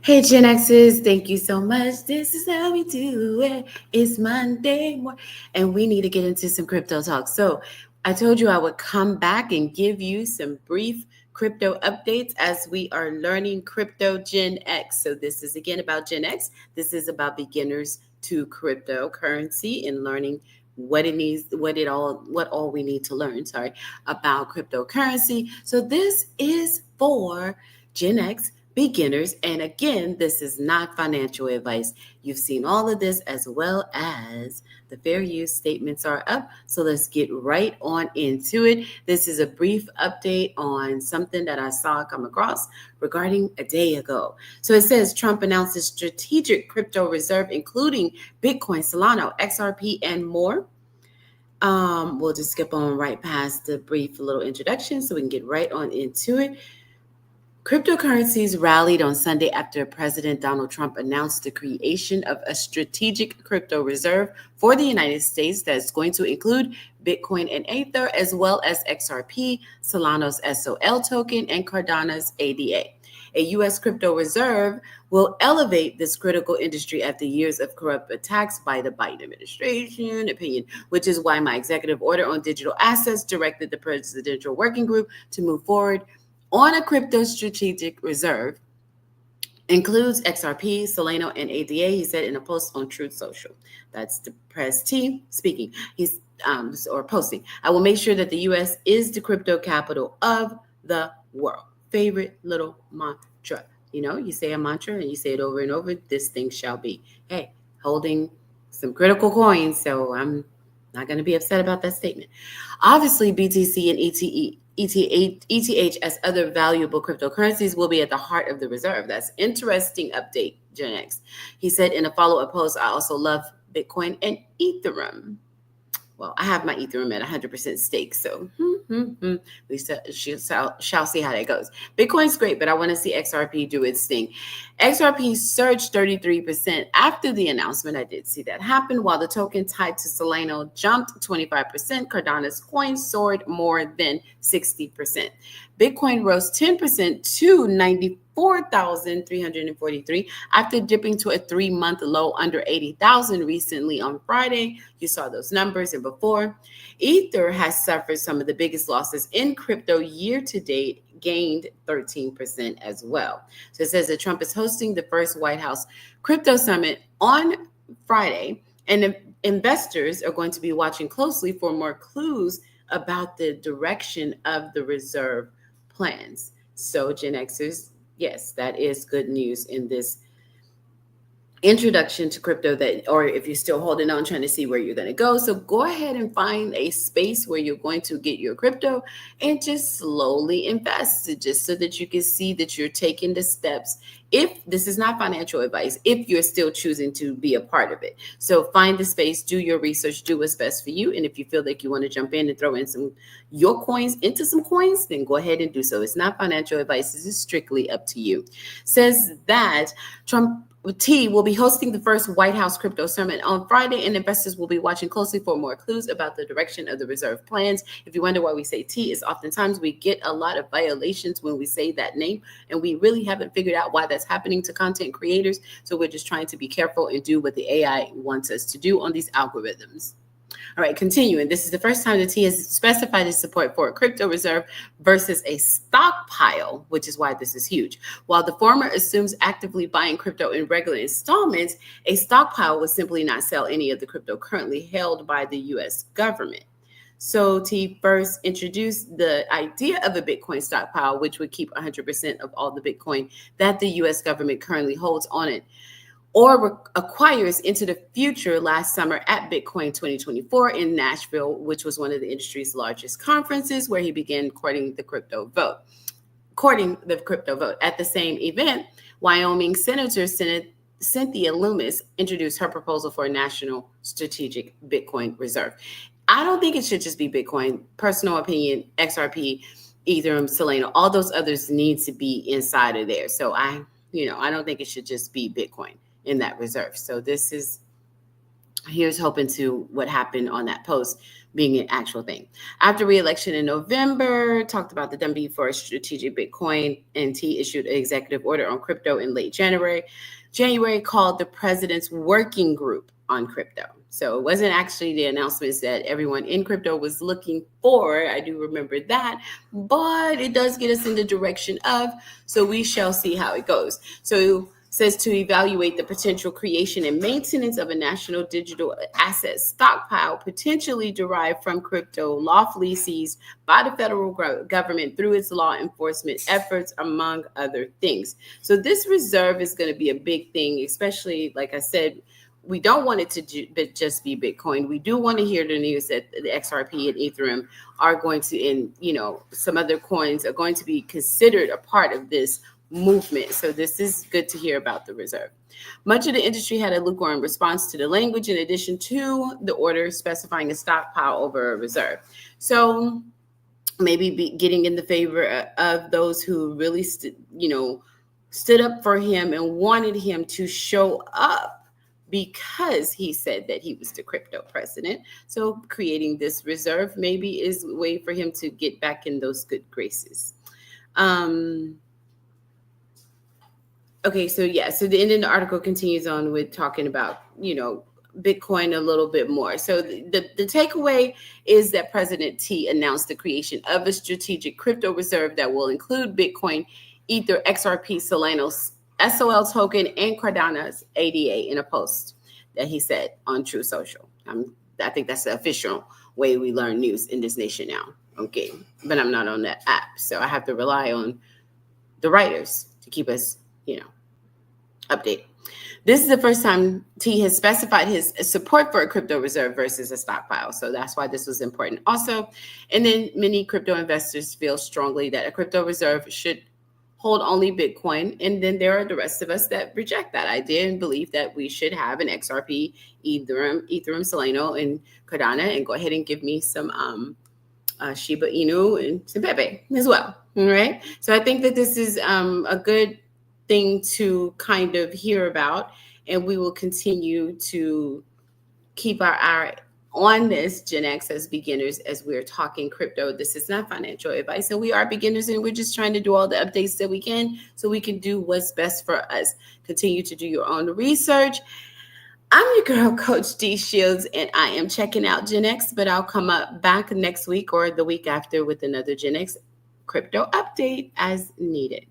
Hey Gen Xers, thank you so much. This is how we do it. It's Monday morning, and we need to get into some crypto talk. So, I told you I would come back and give you some brief crypto updates as we are learning crypto Gen X. So, this is again about Gen X. This is about beginners to cryptocurrency and learning what it needs, what all we need to learn. Sorry, about cryptocurrency. So, this is for Gen X beginners. And again, this is not financial advice. You've seen all of this as well as the fair use statements are up. So let's get right on into it. This is a brief update on something that I saw come across regarding a day ago. So it says Trump announces strategic crypto reserve, including Bitcoin, Solana, XRP, and more. We'll just skip on right past the brief little introduction so we can get right on into it. Cryptocurrencies rallied on Sunday after President Donald Trump announced the creation of a strategic crypto reserve for the United States that's going to include Bitcoin and Ether, as well as XRP, Solana's SOL token, and Cardano's ADA. A U.S. crypto reserve will elevate this critical industry after years of corrupt attacks by the Biden administration, which is why my executive order on digital assets directed the Presidential Working Group to move forward on a crypto strategic reserve, includes XRP, Solana, and ADA, he said in a post on Truth Social. That's the press team speaking. He's or posting. I will make sure that the U.S. is the crypto capital of the world. Favorite little mantra. You know, you say a mantra and you say it over and over. This thing shall be. Hey, holding some critical coins, so I'm not going to be upset about that statement. Obviously, BTC and ETH as other valuable cryptocurrencies will be at the heart of the reserve. That's interesting update, Gen X. He said in a follow-up post, I also love Bitcoin and Ethereum. Well, I have my Ethereum at 100% stake, so we shall see how that goes. Bitcoin's great, but I want to see XRP do its thing. XRP surged 33% after the announcement. I did see that happen, while the token tied to Solana jumped 25%. Cardano's coin soared more than 60%. Bitcoin rose 10% to 94,343 after dipping to a 3-month low under 80,000 recently on Friday. You saw those numbers and before. Ether has suffered some of the biggest losses in crypto year to date, gained 13% as well. So it says that Trump is hosting the first White House Crypto Summit on Friday, and investors are going to be watching closely for more clues about the direction of the reserve plans. So Gen Xers, yes, that is good news in this introduction to crypto, that, or if you're still holding on trying to see where you're going to go, so go ahead and find a space where you're going to get your crypto and just slowly invest, just so that you can see that you're taking the steps. If this is not financial advice, if you're still choosing to be a part of it, so find the space, do your research, do what's best for you, and if you feel like you want to jump in and throw in some your coins into some coins, then go ahead and do so. It's not financial advice. This is strictly up to you. Says that Trump T will be hosting the first White House Crypto Summit on Friday, and investors will be watching closely for more clues about the direction of the reserve plans. If you wonder why we say T, is oftentimes we get a lot of violations when we say that name, and we really haven't figured out why that's happening to content creators. So we're just trying to be careful and do what the AI wants us to do on these algorithms. All right, continuing. This is the first time the T has specified its support for a crypto reserve versus a stockpile, which is why this is huge. While the former assumes actively buying crypto in regular installments, a stockpile would simply not sell any of the crypto currently held by the U.S. government. So T first introduced the idea of a Bitcoin stockpile, which would keep 100% of all the Bitcoin that the U.S. government currently holds on it or acquires into the future last summer at Bitcoin 2024 in Nashville, which was one of the industry's largest conferences, where he began courting the crypto vote. At the same event, Wyoming Senator Cynthia Lummis introduced her proposal for a national strategic Bitcoin reserve. I don't think it should just be Bitcoin. Personal opinion, XRP, Ethereum, Solana, all those others need to be inside of there. So I don't think it should just be Bitcoin in that reserve. So this is Here's hoping to what happened on that post being an actual thing. After re-election in November, talked about the DMB for strategic Bitcoin, and T issued an executive order on crypto in late January. January called the president's working group on crypto. So it wasn't actually the announcements that everyone in crypto was looking for. I do remember that, but it does get us in the direction of, so we shall see how it goes. So says to evaluate the potential creation and maintenance of a national digital asset stockpile potentially derived from crypto lawfully seized by the federal government through its law enforcement efforts, among other things. So this reserve is going to be a big thing, especially, like I said, we don't want it to just be Bitcoin. We do want to hear the news that the XRP and Ethereum are going to, and some other coins are going to be considered a part of this movement. So this is good to hear about the reserve. Much of the industry had a lukewarm response to the language, in addition to the order specifying a stockpile over a reserve. So maybe getting in the favor of those who really stood up for him and wanted him to show up because he said that he was the crypto president. So creating this reserve maybe is a way for him to get back in those good graces. Okay, so the article continues on with talking about, Bitcoin a little bit more. So the takeaway is that President T announced the creation of a strategic crypto reserve that will include Bitcoin, Ether, XRP, Solano's SOL token, and Cardano's ADA in a post that he said on True Social. I think that's the official way we learn news in this nation now. Okay, but I'm not on that app, so I have to rely on the writers to keep us update. This is the first time T has specified his support for a crypto reserve versus a stockpile. So that's why this was important also. And then many crypto investors feel strongly that a crypto reserve should hold only Bitcoin. And then there are the rest of us that reject that idea and believe that we should have an XRP, Ethereum, Solano, and Cardano, and go ahead and give me some Shiba Inu and some Pepe as well. All right. So I think that this is a good thing to kind of hear about, and we will continue to keep our eye on this, Gen X, as beginners, as we're talking crypto. This is not financial advice, and we are beginners, and we're just trying to do all the updates that we can so we can do what's best for us. Continue to do your own research. I'm your girl, Coach Dee Shields, and I am checking out Gen X, but I'll come up back next week or the week after with another Gen X crypto update as needed.